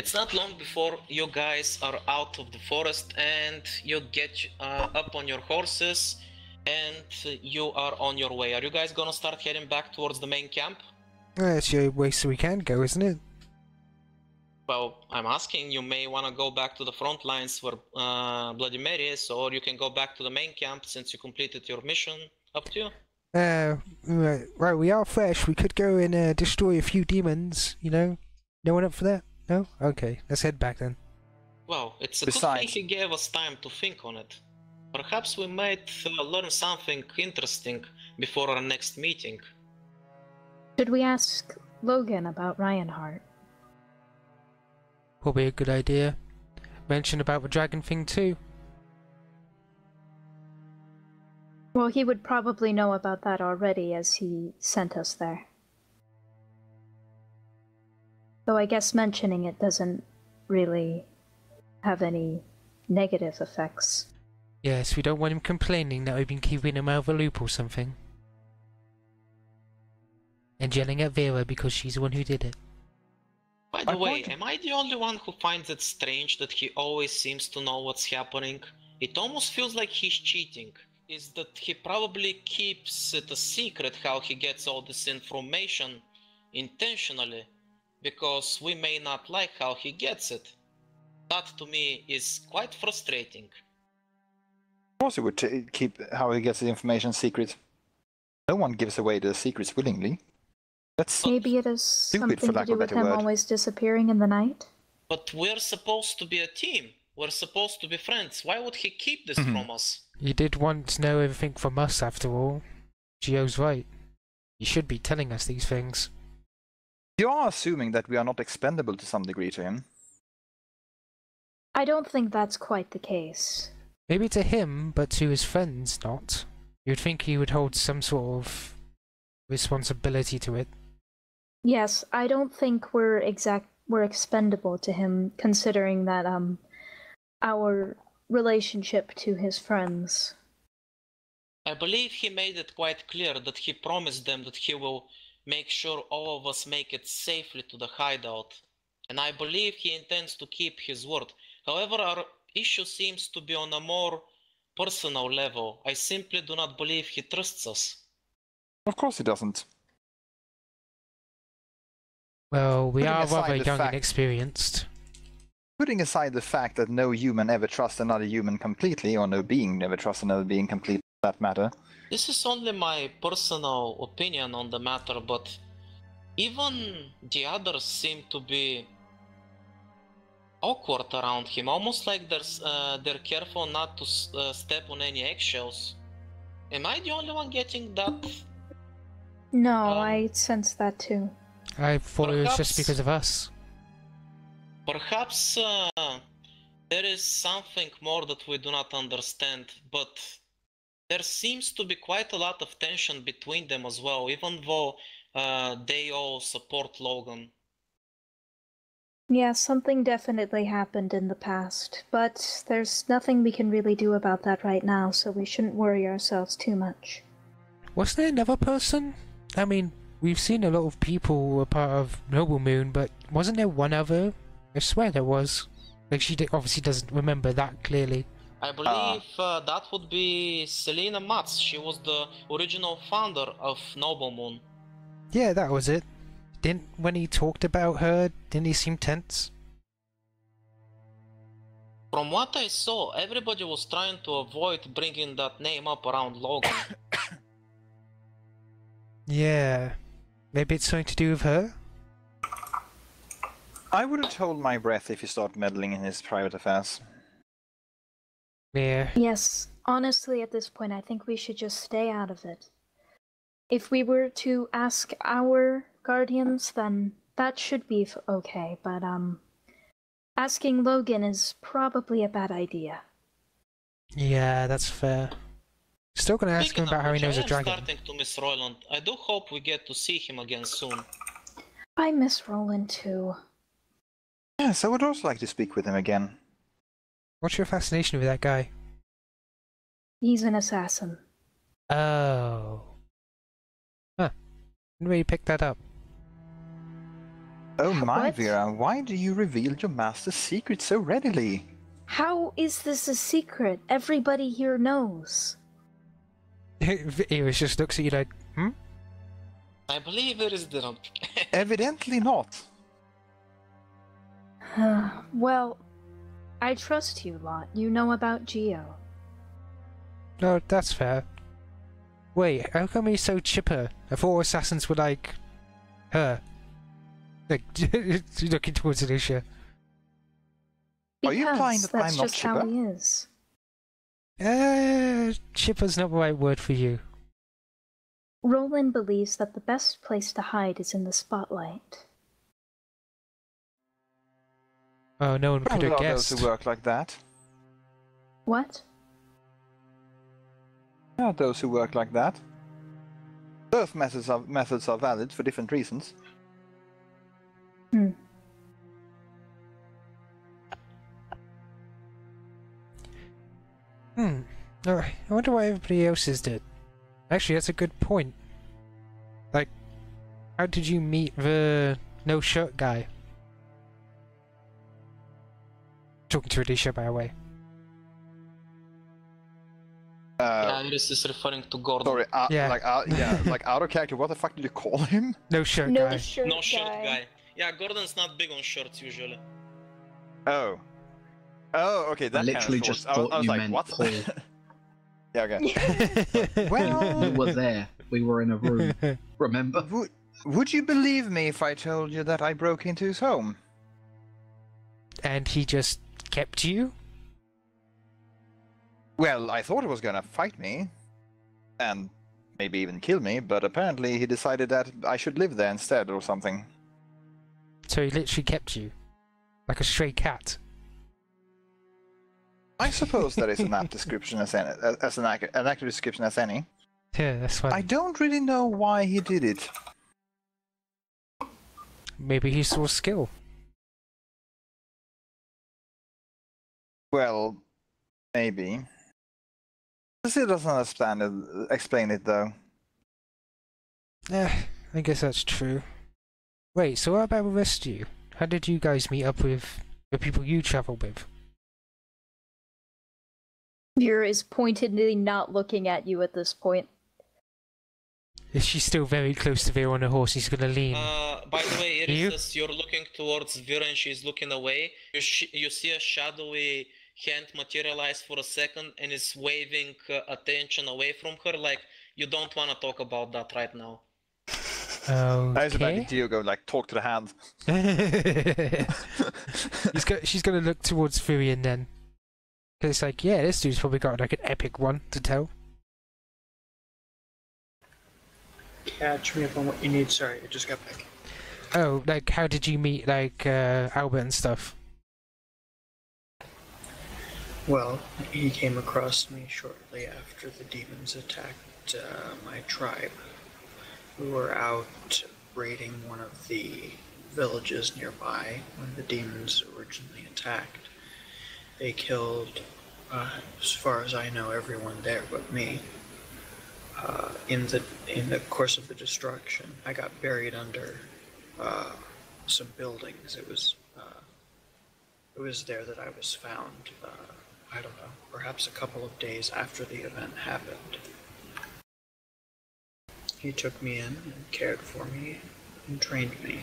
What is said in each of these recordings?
it's not long before you guys are out of the forest and you get up on your horses and you are on your way. Are you guys gonna start heading back towards the main camp? It's the only way so we can go, isn't it? Well, I'm asking, you may want to go back to the front lines where Bloody Mary is, or you can go back to the main camp since you completed your mission. Up to you. Right, we are fresh. We could go and destroy a few demons, you know? No one up for that? No? Okay, let's head back then. Well, it's a good thing he gave us time to think on it. Perhaps we might learn something interesting before our next meeting. Should we ask Logan about Ryanheart? Probably a good idea. Mention about the dragon thing too. Well, he would probably know about that already as he sent us there. Though I guess mentioning it doesn't really have any negative effects. Yes, we don't want him complaining that we've been keeping him out of a loop or something. And yelling at Vira because she's the one who did it. By the way, am I the only one who finds it strange that he always seems to know what's happening? It almost feels like he's cheating. Is that he probably keeps it a secret how he gets all this information intentionally, because we may not like how he gets it. That to me is quite frustrating. Of course he would keep how he gets the information secret. No one gives away the secrets willingly. That's maybe it has something to do with him always disappearing in the night? But we're supposed to be a team. We're supposed to be friends. Why would he keep this from us? You did want to know everything from us after all. Gio's right. You should be telling us these things. You are assuming that we are not expendable to some degree to him. I don't think that's quite the case. Maybe to him, but to his friends not. You'd think he would hold some sort of responsibility to it. Yes, I don't think we're expendable to him, considering that our relationship to his friends. I believe he made it quite clear that he promised them that he will make sure all of us make it safely to the hideout. And I believe he intends to keep his word. However, our issue seems to be on a more personal level. I simply do not believe he trusts us. Of course he doesn't. Well, we are rather young and inexperienced. Putting aside the fact that no human ever trusts another human completely, or no being never trusts another being completely for that matter. This is only my personal opinion on the matter, but even the others seem to be awkward around him, almost like they're careful not to step on any eggshells. Am I the only one getting that? No, I sense that too. I thought it was just because of us. Perhaps there is something more that we do not understand, but there seems to be quite a lot of tension between them as well, even though they all support Logan. Yeah, something definitely happened in the past, but there's nothing we can really do about that right now, so we shouldn't worry ourselves too much. Wasn't there another person? I mean, we've seen a lot of people who were part of Noble Moon, but wasn't there one other? I swear there was. Like, she obviously doesn't remember that clearly. I believe that would be Selena Matz. She was the original founder of Noble Moon. Yeah, that was it. When he talked about her, didn't he seem tense? From what I saw, everybody was trying to avoid bringing that name up around Logan. Yeah. Maybe it's something to do with her? I wouldn't hold my breath if you start meddling in his private affairs. Yeah. Yes, honestly at this point I think we should just stay out of it. If we were to ask our guardians, then that should be okay, but asking Logan is probably a bad idea. Yeah, that's fair. Still gonna ask him about how he knows a dragon. I'm starting to miss Roland. I do hope we get to see him again soon. I miss Roland too. Yes, I would also like to speak with him again. What's your fascination with that guy? He's an assassin. Oh. Huh. Didn't really pick that up. Oh my, What? Vira, why do you reveal your master's secret so readily? How is this a secret? Everybody here knows. Iris just looks at you like, hmm? I believe it is the... Evidently not. Well, I trust you lot. You know about Geo. No, that's fair. Wait, how come he's so chipper? I thought assassins were like... her. Like, looking towards Alyssia. Are you implying that that's I'm not just how chipper? he is. Chipper's not the right word for you. Roland believes that the best place to hide is in the spotlight. Oh, no one could There have are those guessed. who work like that. What? There are those who work like that. Both methods are valid for different reasons. Hmm. I wonder what everybody else's did. Actually, that's a good point. Like, how did you meet the no-shirt guy? Talking to Alyssia, by the way. Yeah, this is referring to Gordon. Sorry, Yeah. like out of character. What the fuck did you call him? No-shirt No guy. shirt No shirt guy. guy. Yeah, Gordon's not big on shirts usually. Oh. Oh, okay. I That literally kind of just I thought was you like, meant what? Paul. Yeah, okay. Well, You were there. We were in a room. Remember? would you believe me if I told you that I broke into his home? And he just kept you? Well, I thought he was gonna fight me, and maybe even kill me, but apparently he decided that I should live there instead or something. So he literally kept you? Like a stray cat? I suppose that is an apt description as an accurate description as any. Yeah, that's fine. I don't really know why he did it. Maybe he saw skill. Well, maybe. Still doesn't explain it though. I guess that's true. Wait, so what about the rest of you? How did you guys meet up with the people you travel with? Vira is pointedly not looking at you at this point. Is she still very close to Vira on a horse? He's gonna lean. By the way, You? Iris, you're looking towards Vira and she's looking away. You see a shadowy hand materialize for a second and is waving attention away from her, like you don't want to talk about that right now. I was about Okay. to go like talk to the hand. She's gonna look towards Furion then. Cause it's like, yeah, this dude's probably got like an epic one to tell. Catch me up on what you need. Sorry, I just got back. Oh, like how did you meet like Albert and stuff? Well, he came across me shortly after the demons attacked my tribe. We were out raiding one of the villages nearby when the demons originally attacked. They killed, as far as I know, everyone there but me. In the course of the destruction, I got buried under some buildings. It was there that I was found. I don't know, perhaps a couple of days after the event happened. He took me in and cared for me and trained me.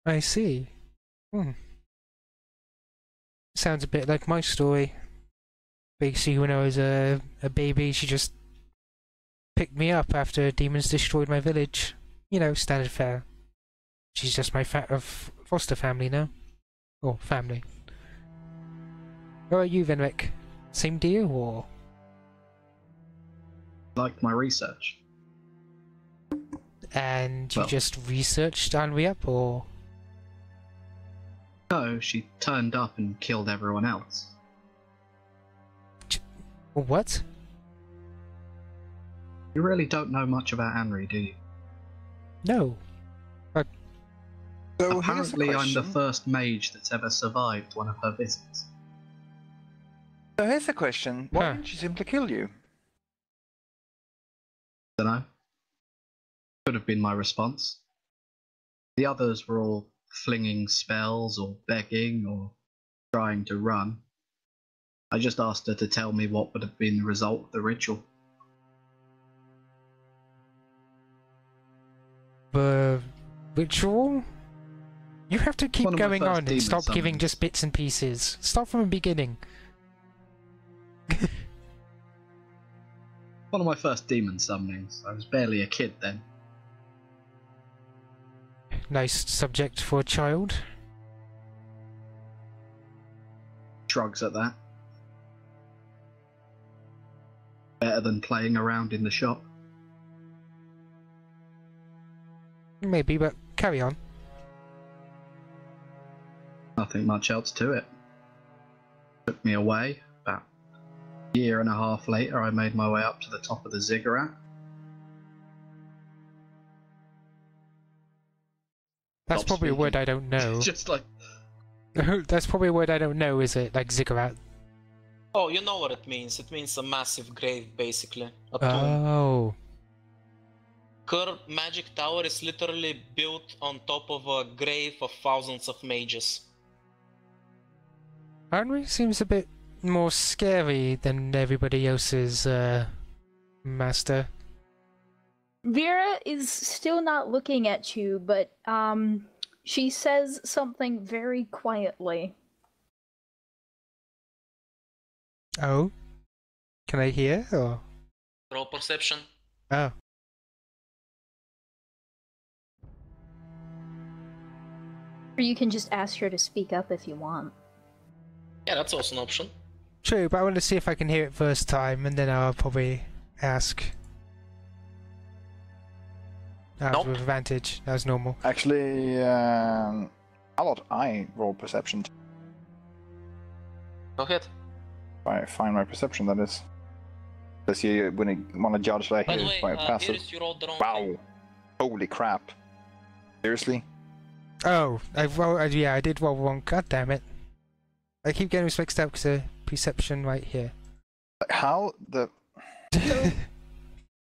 I see. Sounds a bit like my story. Basically, when I was a baby, she just picked me up after demons destroyed my village. You know, standard fare. She's just my foster family now. Or family. How about you, Vendrik? Same deal, or? Like my research. And you Well. just researched Henry up, or? No, she turned up and killed everyone else. What? You really don't know much about Henry, do you? No. So Apparently I'm the question. first mage that's ever survived one of her visits. So here's the question: why Huh. didn't she simply kill you? Dunno. Could have been my response. The others were all flinging spells or begging or trying to run. I just asked her to tell me what would have been the result of the ritual. The ritual? You have to keep One of my going first on and demon stop giving summons. just bits and pieces. Start from the beginning. One of my first demon summonings. I was barely a kid then. Nice subject for a child. Shrugs at that. Better than playing around in the shop. Maybe, but carry on. Nothing much else to it. Took me away. About a year and a half later, I made my way up to the top of the ziggurat. That's Stop probably a word speaking. I don't know. Just like, That's probably a word I don't know, is it? Like ziggurat. Oh, you know what it means. It means a massive grave, basically. A tomb. Oh. Her magic tower is literally built on top of a grave of thousands of mages. Henry seems a bit more scary than everybody else's, master. Vira is still not looking at you, but she says something very quietly. Oh? Can I hear, or? Roll perception. Oh. Or you can just ask her to speak up if you want. Yeah, that's also an option. True, but I want to see if I can hear it first time, and then I'll probably ask. That was Nope. with advantage. That was normal. Actually, how about I roll perception? Go ahead. If I find my perception, that is. Because you want to judge that I By the hear way, it by passive. Iris, you rolled the wrong Wow. thing. Holy crap. Seriously? Oh, yeah, I did roll wrong. God damn it. I keep getting this mixed up because of perception right here. How the...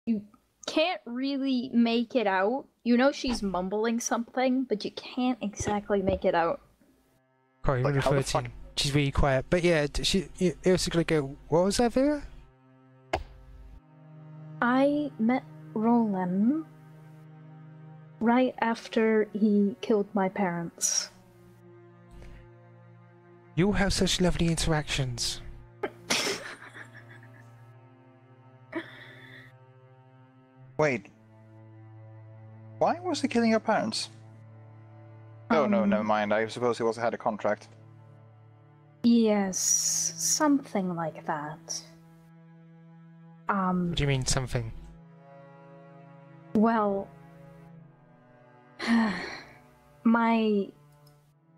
You can't really make it out. You know she's mumbling something, but you can't exactly make it out. Sorry, Like, number how the 13. fuck- She's really quiet. But yeah, it was gonna go, what was that, Vera? I met Roland right after he killed my parents. You have such lovely interactions. Wait. Why was he killing your parents? Oh, no, never mind. I suppose he also had a contract. Yes, something like that. What do you mean, something? Well, my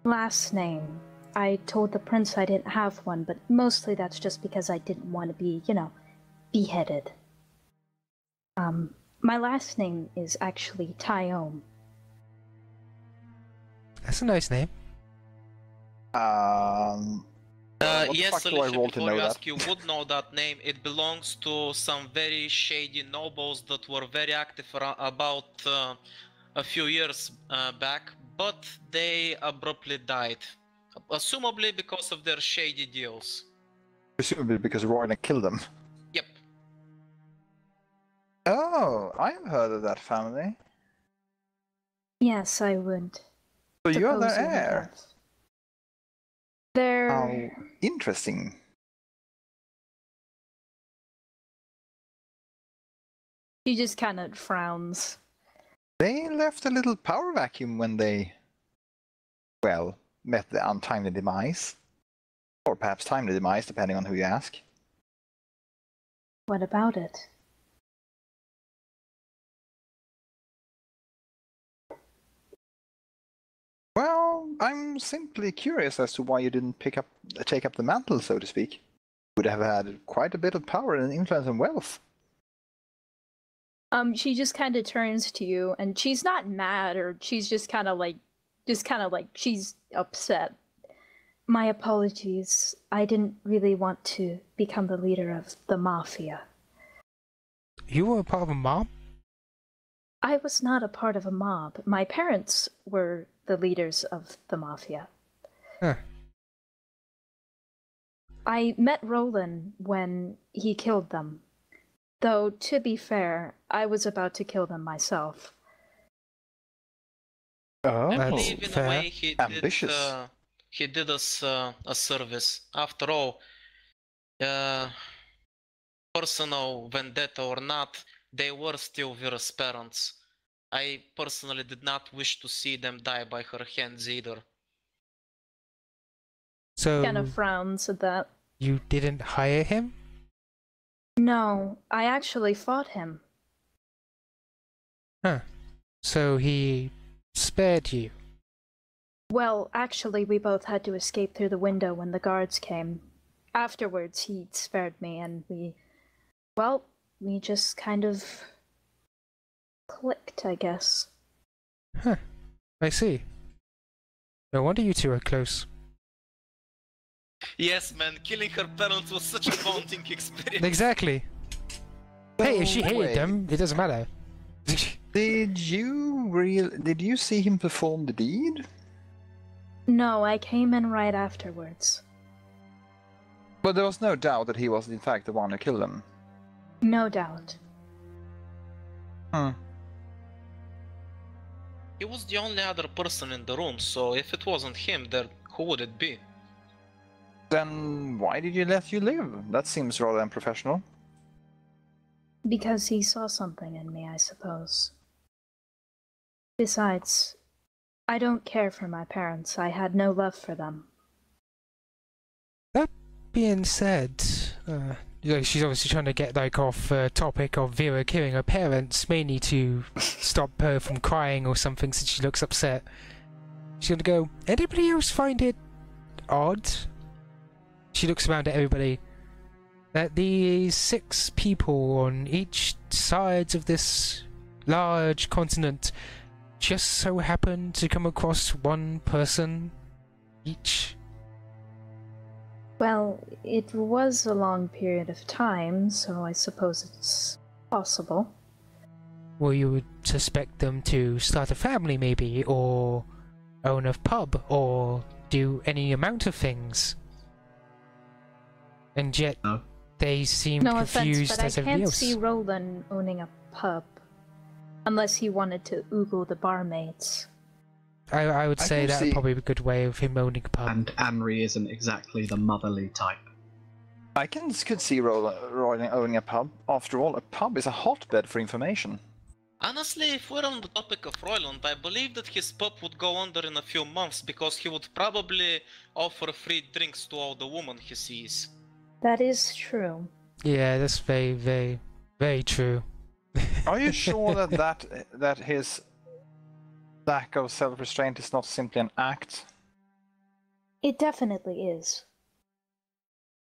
last name. I told the prince I didn't have one, but mostly that's just because I didn't want to be, beheaded. My last name is actually Tyome. That's a nice name. What the Yes, fuck do I Alyssia, roll to before know you that? ask, you would know that name. It belongs to some very shady nobles that were very active about a few years back, but they abruptly died. Assumably because of their shady deals. Presumably because Royal killed them. Yep. Oh, I've heard of that family. Yes, I would. So you're suppose their you would heir. have. They're... How interesting. She just kind of frowns. They left a little power vacuum when they, well, met the untimely demise. Or perhaps timely demise, depending on who you ask. What about it? Well, I'm simply curious as to why you didn't take up the mantle, so to speak. Would have had quite a bit of power and influence and wealth. She just kind of turns to you, and she's not mad, or she's just kind of like, she's upset. My apologies. I didn't really want to become the leader of the mafia. You were a part of a mob? I was not a part of a mob. My parents were the leaders of the mafia. Huh. I met Roland when he killed them. Though, to be fair, I was about to kill them myself. Oh, I That's believe in fair. a way Ambitious. he did us a service. After all, personal vendetta or not, they were still Vira's parents. I personally did not wish to see them die by her hands either. So Kind of frowns at that. you didn't hire him? No, I actually fought him. Huh. So he spared you? Well, actually, we both had to escape through the window when the guards came. Afterwards, he spared me, and we just kind of clicked, I guess. Huh. I see. No wonder you two are close. Yes, man, killing her parents was such a bonding experience. Exactly. Hey, if she hated wait. them, it doesn't matter. Did you see him perform the deed? No, I came in right afterwards. But there was no doubt that he was in fact the one who killed them. No doubt. He was the only other person in the room, so if it wasn't him, then who would it be? Then why did you let you live? That seems rather unprofessional. Because he saw something in me, I suppose. Besides, I don't care for my parents. I had no love for them. That being said, she's obviously trying to get off topic of Vira killing her parents, mainly to stop her from crying or something since she looks upset. She's gonna go, anybody else find it odd? She looks around at everybody. That the 6 people on each side of this large continent just so happen to come across one person each. Well, it was a long period of time, so I suppose it's possible. Well, you would suspect them to start a family, maybe, or own a pub, or do any amount of things. And yet, No. they seem No offense, confused but I as everybody can't else. see Roland owning a pub. Unless he wanted to oogle the barmaids. I would I say can that would see- probably be a good way of him owning a pub. And Anri isn't exactly the motherly type. I could see Roland owning a pub. After all, a pub is a hotbed for information. Honestly, if we're on the topic of Royland, I believe that his pub would go under in a few months because he would probably offer free drinks to all the women he sees. That is true. Yeah, that's very, very, very true. Are you sure that his lack of self-restraint is not simply an act? It definitely is.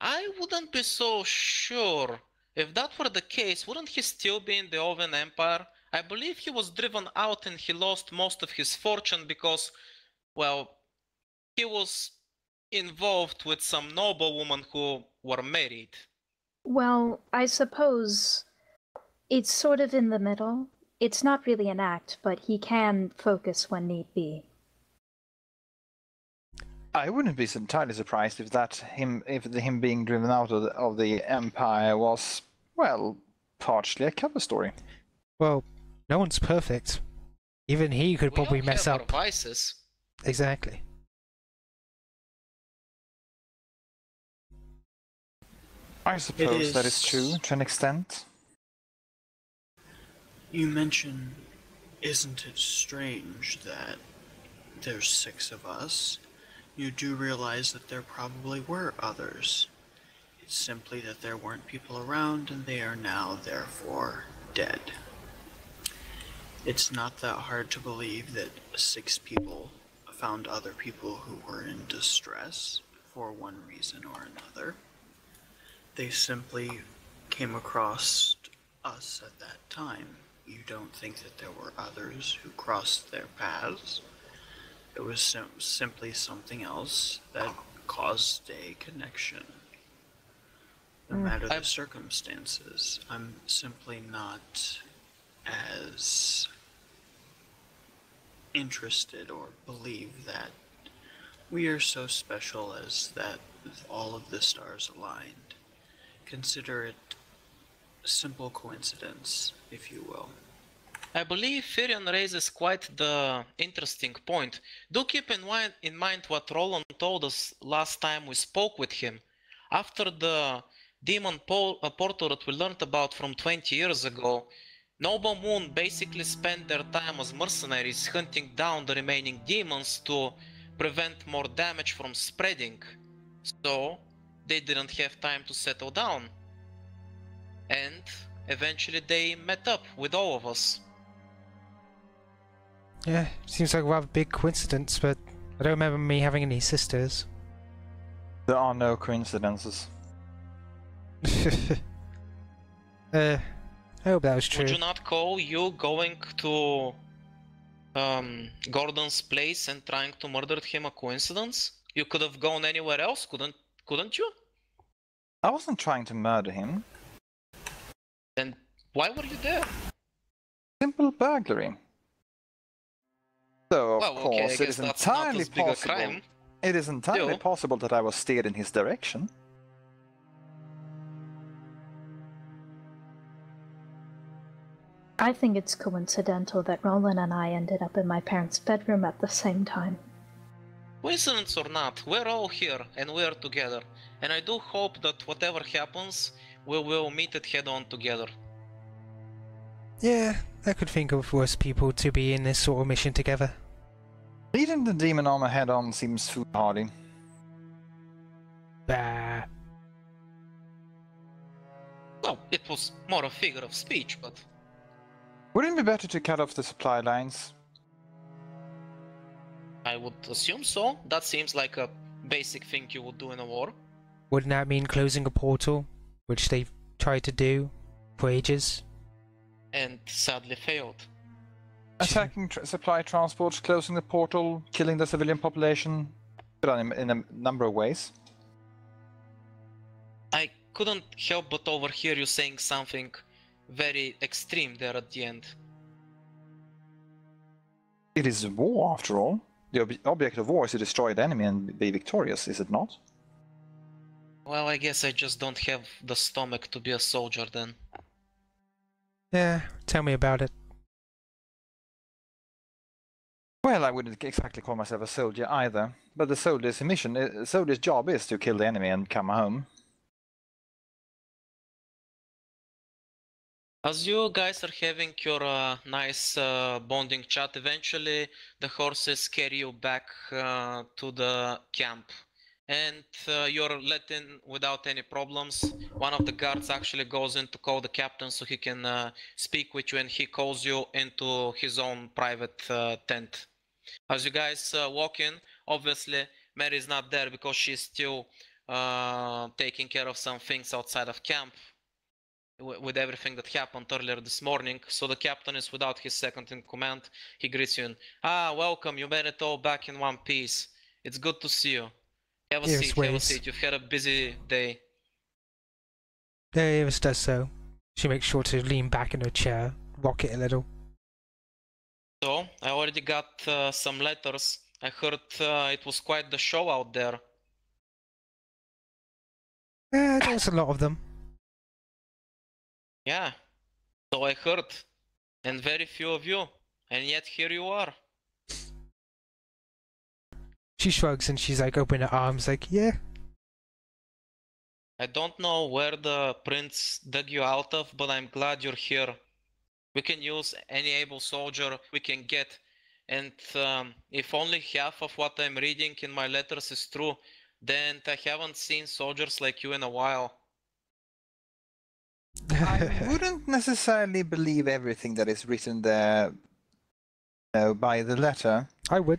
I wouldn't be so sure. If that were the case, wouldn't he still be in the Oven Empire? I believe he was driven out and he lost most of his fortune because, well, he was involved with some noblewomen who were married. Well, I suppose it's sort of in the middle. It's not really an act, but he can focus when need be. I wouldn't be entirely surprised if him being driven out of the Empire was, well, partially a cover story. Well, no one's perfect. Even he could probably We all mess have up. our vices. Exactly. I suppose that is is- true to an extent. You mention, isn't it strange that there's 6 of us? You do realize that there probably were others. It's simply that there weren't people around and they are now, therefore, dead. It's not that hard to believe that 6 people found other people who were in distress for one reason or another. They simply came across us at that time. You don't think that there were others who crossed their paths? It was simply something else that caused a connection. No matter the circumstances, I'm simply not as interested or believe that we are so special as that all of the stars aligned. Consider it a simple coincidence, if you will. I believe Theron raises quite the interesting point. Do keep in mind what Roland told us last time we spoke with him. After the demon portal that we learned about from 20 years ago, Noble Moon basically spent their time as mercenaries hunting down the remaining demons to prevent more damage from spreading. So they didn't have time to settle down. And eventually they met up with all of us. Yeah, seems like a rather big coincidence, but I don't remember me having any sisters. There are no coincidences. I hope that was true. Would you not call you going to Gordon's place and trying to murder him a coincidence? You could have gone anywhere else, couldn't you? I wasn't trying to murder him. Then why were you there? Simple burglary. So, of Well, okay, I course, it guess is that's not entirely as big a possible. crime. It is entirely Still. possible that I was steered in his direction. I think it's coincidental that Roland and I ended up in my parents' bedroom at the same time. Coincidence or not, we're all here and we're together. And I do hope that whatever happens, we will meet it head on together. Yeah, I could think of worse people to be in this sort of mission together. Meeting the demon armor head on seems foolhardy. Bah. Well, it was more a figure of speech, but... Wouldn't it be better to cut off the supply lines? I would assume so. That seems like a basic thing you would do in a war. Wouldn't that mean closing a portal, which they've tried to do for ages? And sadly failed. Attacking supply transports, closing the portal, killing the civilian population. Done in a number of ways. I couldn't help but overhear you saying something very extreme there at the end. It is a war, after all. The object of war is to destroy the enemy and be victorious, is it not? Well, I guess I just don't have the stomach to be a soldier then. Yeah, tell me about it. Well, I wouldn't exactly call myself a soldier either, but the soldier's mission, soldier's job is to kill the enemy and come home. As you guys are having your nice bonding chat, eventually the horses carry you back to the camp. And you're let in without any problems. One of the guards actually goes in to call the captain so he can speak with you, and he calls you into his own private tent. As you guys walk in, obviously Mary is not there because she's still taking care of some things outside of camp with everything that happened earlier this morning. So the captain is without his second in command. He greets you and, welcome, you made it all back in one piece. It's good to see you. Have a seat, have a seat. You've had a busy day. Iris does so. She makes sure to lean back in her chair, rock it a little. So, I already got some letters. I heard it was quite the show out there. There's a lot of them. Yeah, so I heard. And very few of you. And yet here you are. She shrugs and she's like opening her arms like, yeah. I don't know where the prince dug you out of, but I'm glad you're here. We can use any able soldier we can get. And if only half of what I'm reading in my letters is true, then I haven't seen soldiers like you in a while. I wouldn't necessarily believe everything that is written there by the letter. I would.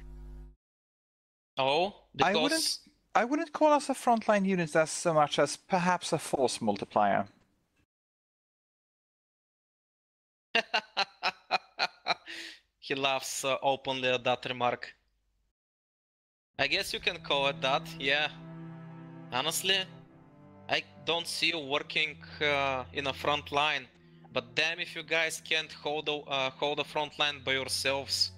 Oh, because... I wouldn't call us a frontline unit as so much as perhaps a force multiplier. He laughs openly at that remark. I guess you can call it that, yeah. Honestly, I don't see you working in a front line, but damn if you guys can't hold a front line by yourselves.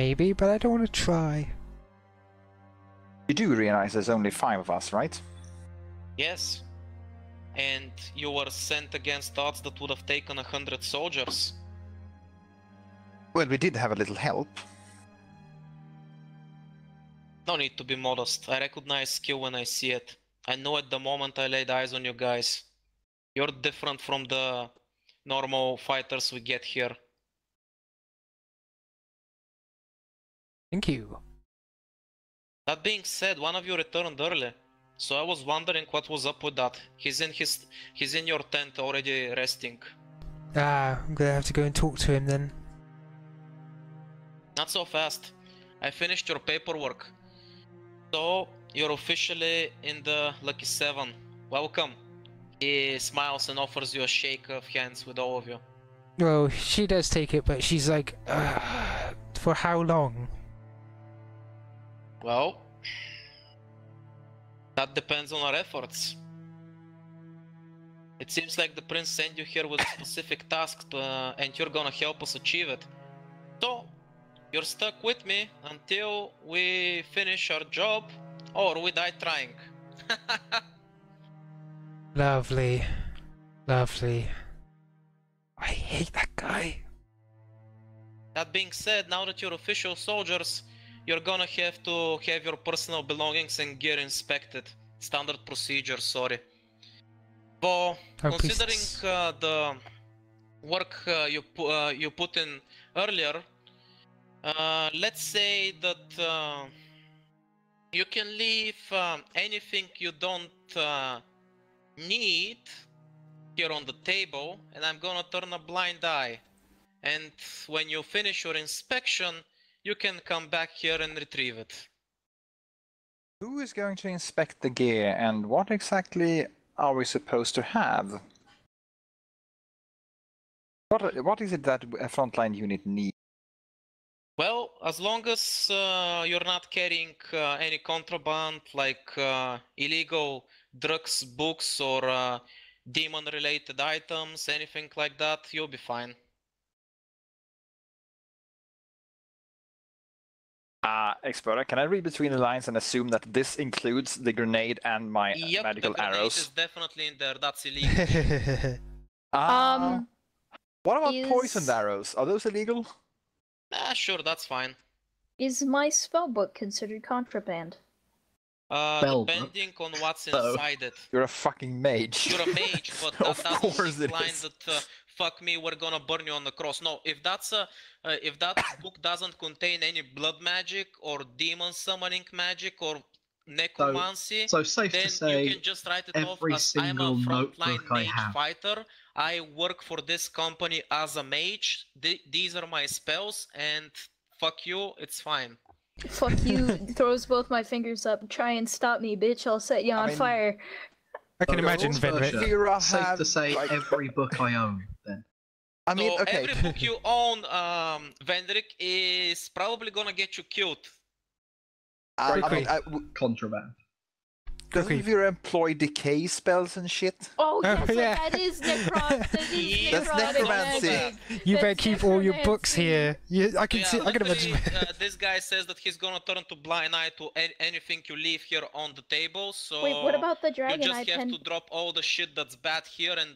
maybe, but I don't want to try. You do realize there's only 5 of us, right? Yes. And you were sent against odds that would have taken 100 soldiers. Well, we did have a little help. No need to be modest. I recognize skill when I see it. I know at the moment I laid eyes on you guys. You're different from the normal fighters we get here. Thank you. That being said, one of you returned early. So I was wondering what was up with that. He's in your tent already resting. Ah, I'm gonna have to go and talk to him then. Not so fast. I finished your paperwork. So you're officially in the Lucky 7. Welcome. He smiles and offers you a shake of hands with all of you. Well, she does take it, but she's like, for how long? Well, that depends on our efforts. It seems like the prince sent you here with a specific task, and you're gonna help us achieve it. So, you're stuck with me until we finish our job, or we die trying. Lovely. Lovely. I hate that guy. That being said, now that you're official soldiers, you're gonna have to have your personal belongings and gear inspected. Standard procedure, sorry. But considering the work you put in earlier, let's say that you can leave anything you don't need here on the table, and I'm gonna turn a blind eye. And when you finish your inspection, you can come back here and retrieve it. Who is going to inspect the gear, and what exactly are we supposed to have? What is it that a frontline unit needs? Well, as long as you're not carrying any contraband like illegal drugs, books, or demon-related items, anything like that, you'll be fine. Expert, can I read between the lines and assume that this includes the grenade and my Yep, magical the grenade arrows? is definitely in there. That's illegal. What about poisoned arrows? Are those illegal? Sure, that's fine. Is my spellbook considered contraband? Depending on what's inside it. You're a fucking mage. You're a mage, but that Of course doesn't it imply is. that fuck me, we're gonna burn you on the cross. No, if that book doesn't contain any blood magic or demon summoning magic or necromancy, So safe then to say, you can just write it off every as I'm a single frontline notebook I mage have. fighter. I work for this company as a mage. These are my spells, and fuck you, it's fine. Fuck you, throws both my fingers up, try and stop me, bitch, I'll set you on fire. I can imagine Vendrik. Vira Safe have, to say, like- every book I own, then. I mean, So okay. every book you own, Vendrik, is probably gonna get you killed. Contraband. Doesn't Vira employ decay spells and shit? Oh, yes, yeah. that is necromancy. That's necromancy. You better That's keep all your books necromancy. here. I can see. I can literally, imagine. this guy says that he's gonna turn to blind eye to anything you leave here on the table. So Wait, what about the you dragon just eye have pen? to drop all the shit that's bad here and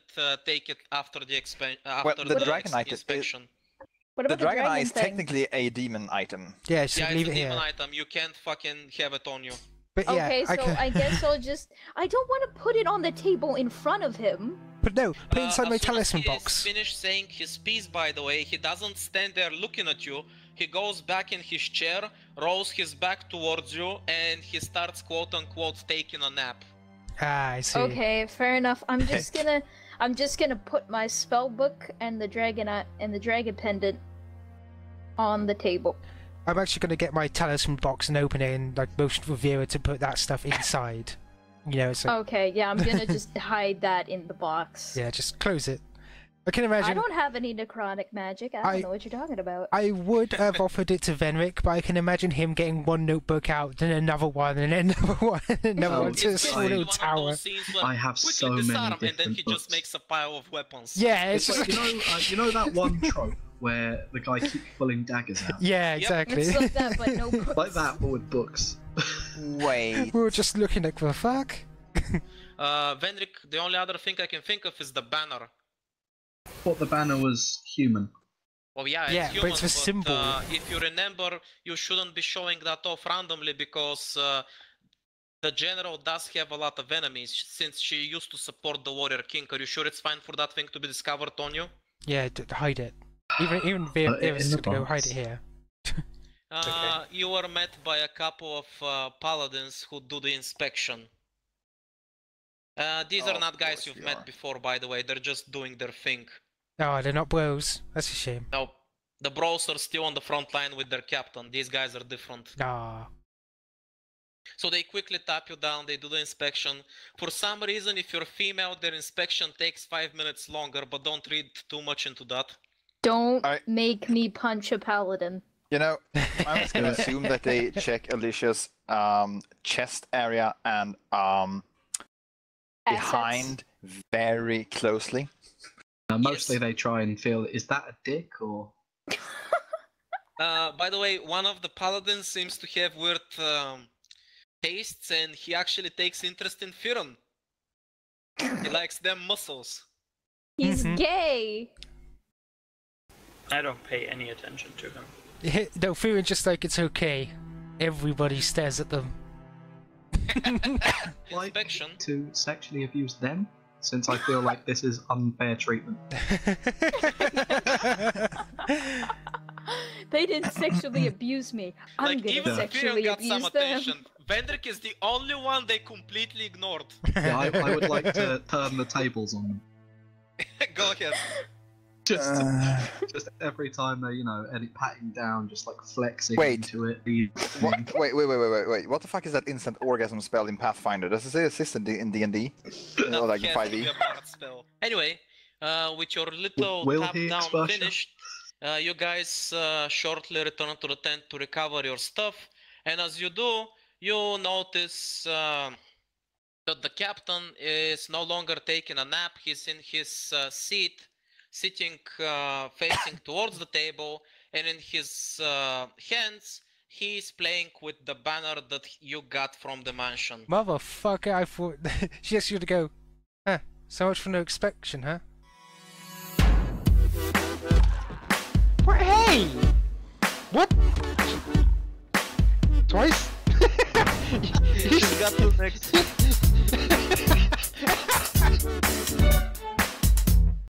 take it after the the dragon item- inspection. What The about dragon eye is thing? technically a demon item. Yeah, just Yeah, leave it's it a demon here. item. You can't fucking have it on you. But yeah, Okay, so I guess I'll just... I don't want to put it on the table in front of him. But no, put it inside my As soon as talisman he box. is finished saying his piece, by the way, he doesn't stand there looking at you. He goes back in his chair, rolls his back towards you, and he starts quote-unquote taking a nap. Ah, I see. Okay, fair enough. I'm just gonna put my spell book and the dragon pendant on the table. I'm actually gonna get my talisman box and open it and like motion for Vira to put that stuff inside. You know, so Okay, yeah, I'm gonna just hide that in the box. yeah, just close it. I can imagine. I don't have any necrotic magic. I don't know what you're talking about. I would have offered it to Vendrik, but I can imagine him getting one notebook out, then another one, and then another one, and another Oh, one to a it's small like- little One of tower. those scenes where I have quickly so many disarm, and then different he just books. makes a pile of weapons. Yeah, it's It's just like, like you know that one trope where the guy keeps pulling daggers out. Yeah, exactly. It's like that, but no books. Like that, but with books. Wait. We were just looking like, the fuck? Vendrik, the only other thing I can think of is the banner. Thought the banner was human. Oh yeah, it's Yeah, but human, it's a symbol. If you remember, you shouldn't be showing that off randomly because the general does have a lot of enemies since she used to support the warrior king. Are you sure it's fine for that thing to be discovered on you? Yeah, hide it. Even Vira's in the gonna box. hide it here. okay. You were met by a couple of paladins who do the inspection. These are Of not guys course you've we met are. before, by the way. They're just doing their thing. Oh, they're not bros. That's a shame. Now, the bros are still on the front line with their captain. These guys are different. Ah. So they quickly tap you down, they do the inspection. For some reason, if you're female, their inspection takes 5 minutes longer, but don't read too much into that. Don't I- make me punch a paladin. You know, I was gonna assume that they check Alyssia's chest area and behind very closely. Mostly Yes. they try and feel, is that a dick or... By the way, one of the paladins seems to have weird tastes, and he actually takes interest in Theron. He likes them muscles. He's Mhm. gay. I don't pay any attention to him. No, feeling just like it's okay. Everybody stares at them. Like Inspection. to sexually abuse them? Since I feel like this is unfair treatment. They didn't sexually abuse me. I'm Like, gonna even Theron sexually got some abuse them. attention. Vendrik is the only one they completely ignored. Yeah, I would like to turn the tables on them. Go ahead. Just every time they, any patting down, just like flexing Wait. into it. What? Wait. What the fuck is that instant orgasm spell in Pathfinder? Does it say assist in D&D? Or like That has to be 5e? a bard spell. Anyway, with your little Will tap he down exposure? finished, you guys shortly return to the tent to recover your stuff. And as you do, you notice that the captain is no longer taking a nap. He's in his seat, sitting facing towards the table, and in his hands, he's playing with the banner that you got from the mansion. Motherfucker, I thought she asked you to go. Huh, so much for no inspection, huh? What? Hey! What? Twice? He's got the next.